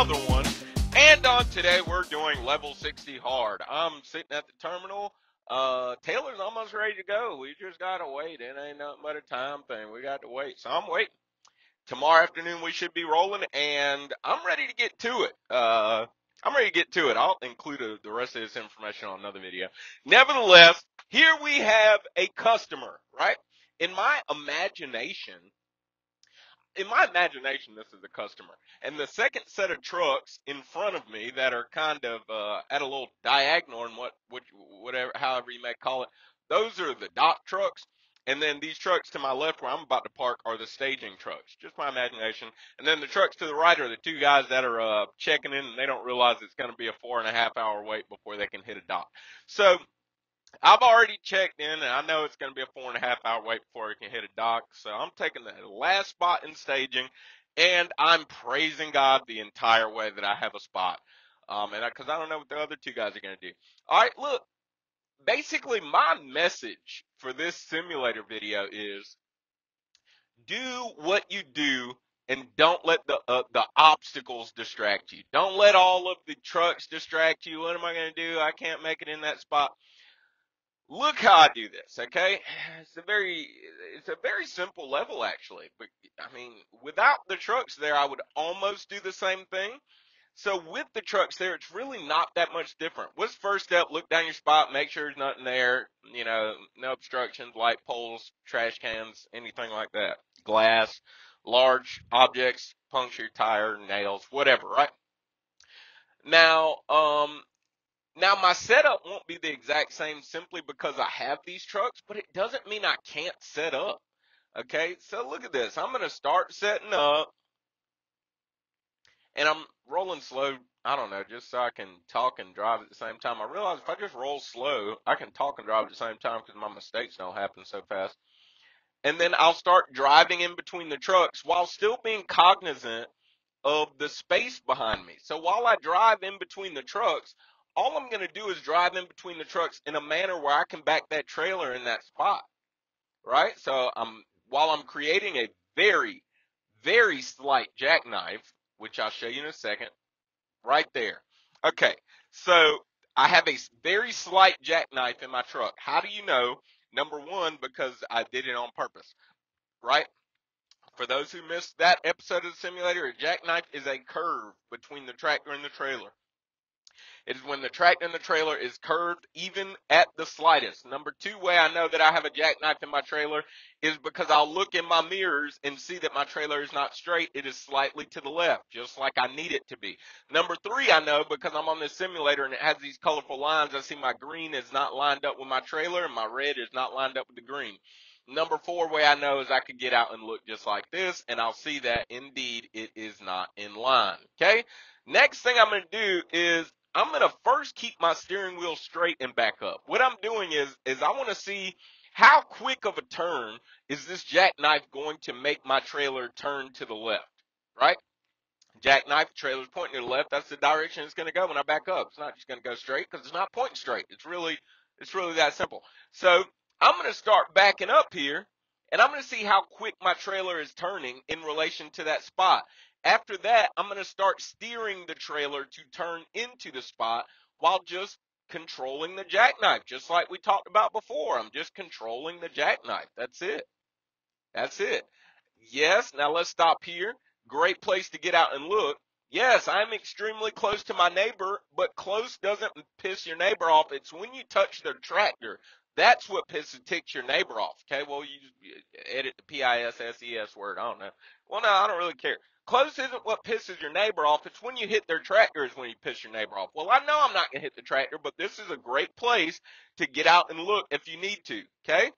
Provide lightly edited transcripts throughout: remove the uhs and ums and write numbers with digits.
another one. And on today, we're doing level 60 hard. I'm sitting at the terminal. Taylor's almost ready to go. We just gotta wait. It ain't nothing but a time thing. We got to wait. So I'm waiting. Tomorrow afternoon we should be rolling, and I'm ready to get to it. I'm ready to get to it. I'll include the rest of this information on another video. Nevertheless, here we have a customer, right? In my imagination, this is a customer. And the second set of trucks in front of me that are kind of at a little diagonal, and whatever, however you may call it, those are the dock trucks. And then these trucks to my left, where I'm about to park, are the staging trucks. Just my imagination. And then the trucks to the right are the two guys that are checking in, and they don't realize it's going to be a 4.5-hour wait before they can hit a dock. So I've already checked in, and I know it's going to be a 4.5-hour wait before we can hit a dock. So I'm taking the last spot in staging, and I'm praising God the entire way that I have a spot. Because I don't know what the other two guys are going to do. All right, look. Basically, my message for this simulator video is do what you do and don't let the obstacles distract you. Don't let all of the trucks distract you. What am I going to do? I can't make it in that spot. Look how I do this, okay? It's a very simple level actually. But I mean, without the trucks there, I would almost do the same thing. So with the trucks there, it's really not that much different. What's the first step? Look down your spot, make sure there's nothing there, you know, no obstructions, light poles, trash cans, anything like that. Glass, large objects, puncture, tire, nails, whatever, right? Now, now my setup won't be the exact same simply because I have these trucks, but it doesn't mean I can't set up. Okay, so look at this. I'm going to start setting up. And I'm rolling slow, I don't know, just so I can talk and drive at the same time. I realize if I just roll slow, I can talk and drive at the same time because my mistakes don't happen so fast. And then I'll start driving in between the trucks while still being cognizant of the space behind me. So while I drive in between the trucks, all I'm going to do is drive in between the trucks in a manner where I can back that trailer in that spot, right? So while I'm creating a very, very slight jackknife, which I'll show you in a second, right there. Okay, so I have a very slight jackknife in my truck. How do you know? Number one, because I did it on purpose, right? For those who missed that episode of the simulator, a jackknife is a curve between the tractor and the trailer. It is when the tractor and the trailer is curved even at the slightest. Number two way I know that I have a jackknife in my trailer is because I'll look in my mirrors and see that my trailer is not straight. It is slightly to the left, just like I need it to be. Number three I know because I'm on this simulator and it has these colorful lines. I see my green is not lined up with my trailer and my red is not lined up with the green. Number four way I know is I could get out and look just like this, and I'll see that indeed it is not in line. Okay? Next thing I'm going to do is I'm going to first keep my steering wheel straight and back up. What I'm doing is I want to see how quick of a turn is this jackknife going to make my trailer turn to the left, right? Jackknife, trailer's pointing to the left. That's the direction it's going to go when I back up. It's not just going to go straight because it's not pointing straight. It's really that simple. So I'm going to start backing up here, and I'm going to see how quick my trailer is turning in relation to that spot. After that, I'm going to start steering the trailer to turn into the spot while just controlling the jackknife, just like we talked about before. I'm just controlling the jackknife. That's it. That's it. Yes, now let's stop here. Great place to get out and look. Yes, I'm extremely close to my neighbor, but close doesn't piss your neighbor off. It's when you touch their tractor. That's what ticks your neighbor off. Okay, well, you edit the PISSES word. I don't know. Well, no, I don't really care. Close isn't what pisses your neighbor off. It's when you hit their tractor is when you piss your neighbor off. Well, I know I'm not going to hit the tractor, but this is a great place to get out and look if you need to. Okay?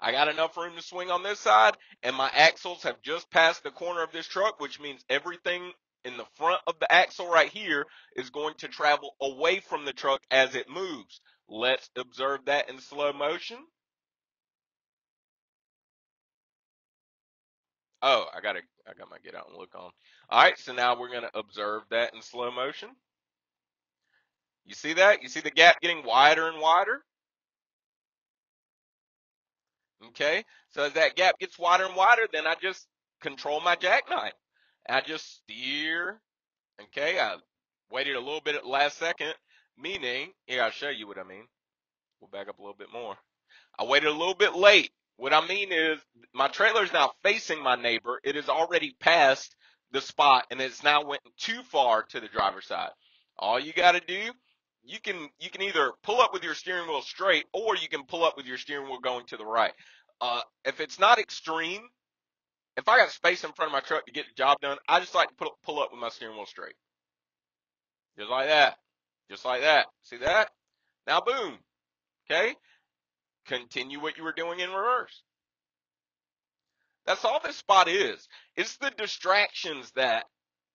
I got enough room to swing on this side, and my axles have just passed the corner of this truck, which means everything in the front of the axle right here is going to travel away from the truck as it moves. Let's observe that in slow motion. Oh, I got my get out and look on. All right, so now we're going to observe that in slow motion. You see that? You see the gap getting wider and wider? Okay, so as that gap gets wider and wider, then I just control my jackknife. I just steer Okay, I waited a little bit at the last second, meaning, here I'll show you what I mean. We'll back up a little bit more. I waited a little bit late. What I mean is my trailer is now facing my neighbor. It has already passed the spot and it's now went too far to the driver's side. All you got to do, you can either pull up with your steering wheel straight or you can pull up with your steering wheel going to the right. If it's not extreme, if I got space in front of my truck to get the job done, I just like to pull up with my steering wheel straight. Just like that. Just like that. See that? Now boom. Okay? Continue what you were doing in reverse. That's all this spot is. It's the distractions that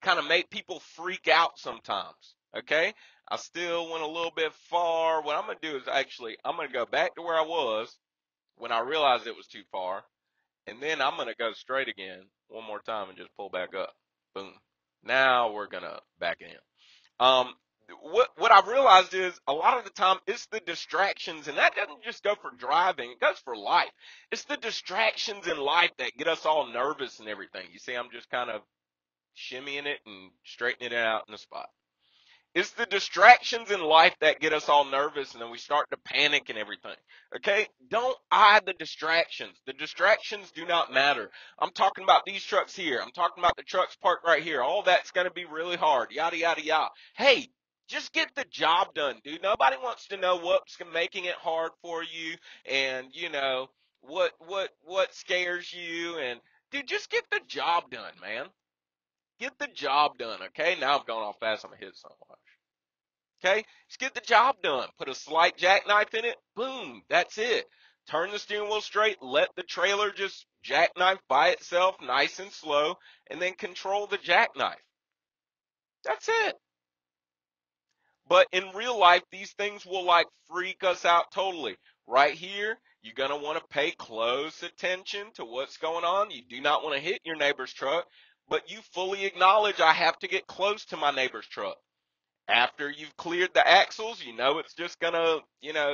kind of make people freak out sometimes. Okay? I still went a little bit far. What I'm going to do is actually, I'm going to go back to where I was when I realized it was too far. And then I'm going to go straight again one more time and just pull back up. Boom. Now we're going to back in. Um, what I've realized is a lot of the time it's the distractions, and that doesn't just go for driving, it goes for life. It's the distractions in life that get us all nervous and everything. You see, I'm just kind of shimmying it and straightening it out in the spot. It's the distractions in life that get us all nervous and then we start to panic and everything. Okay? Don't eye the distractions. The distractions do not matter. I'm talking about these trucks here. I'm talking about the trucks parked right here. All that's going to be really hard. Yada, yada, yada. Hey, just get the job done, dude. Nobody wants to know what's making it hard for you and, what scares you. And, dude, just get the job done, man. Get the job done, okay? Now I've gone off fast. I'm going to hit something. Okay, just get the job done. Put a slight jackknife in it. Boom, that's it. Turn the steering wheel straight. Let the trailer just jackknife by itself, nice and slow, and then control the jackknife. That's it. But in real life, these things will like freak us out totally. Right here, you're going to want to pay close attention to what's going on. You do not want to hit your neighbor's truck, but you fully acknowledge I have to get close to my neighbor's truck. After you've cleared the axles, you know it's just gonna,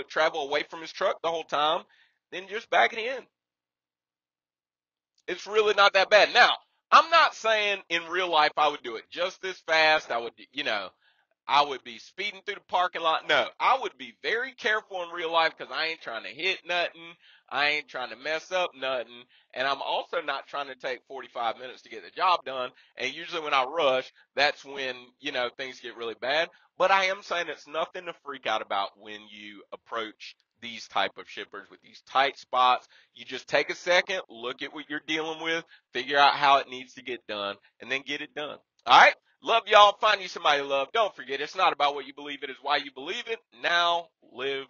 travel away from his truck the whole time, then just back it in. It's really not that bad. Now, I'm not saying in real life I would do it just this fast. I would be speeding through the parking lot. No, I would be very careful in real life because I ain't trying to hit nothing. I ain't trying to mess up nothing. And I'm also not trying to take 45 minutes to get the job done. And usually when I rush, that's when, things get really bad. But I am saying it's nothing to freak out about when you approach these type of shippers with these tight spots. You just take a second, look at what you're dealing with, figure out how it needs to get done, and then get it done. All right? Love y'all. Find you somebody to love. Don't forget, it's not about what you believe, it is why you believe it. Now, live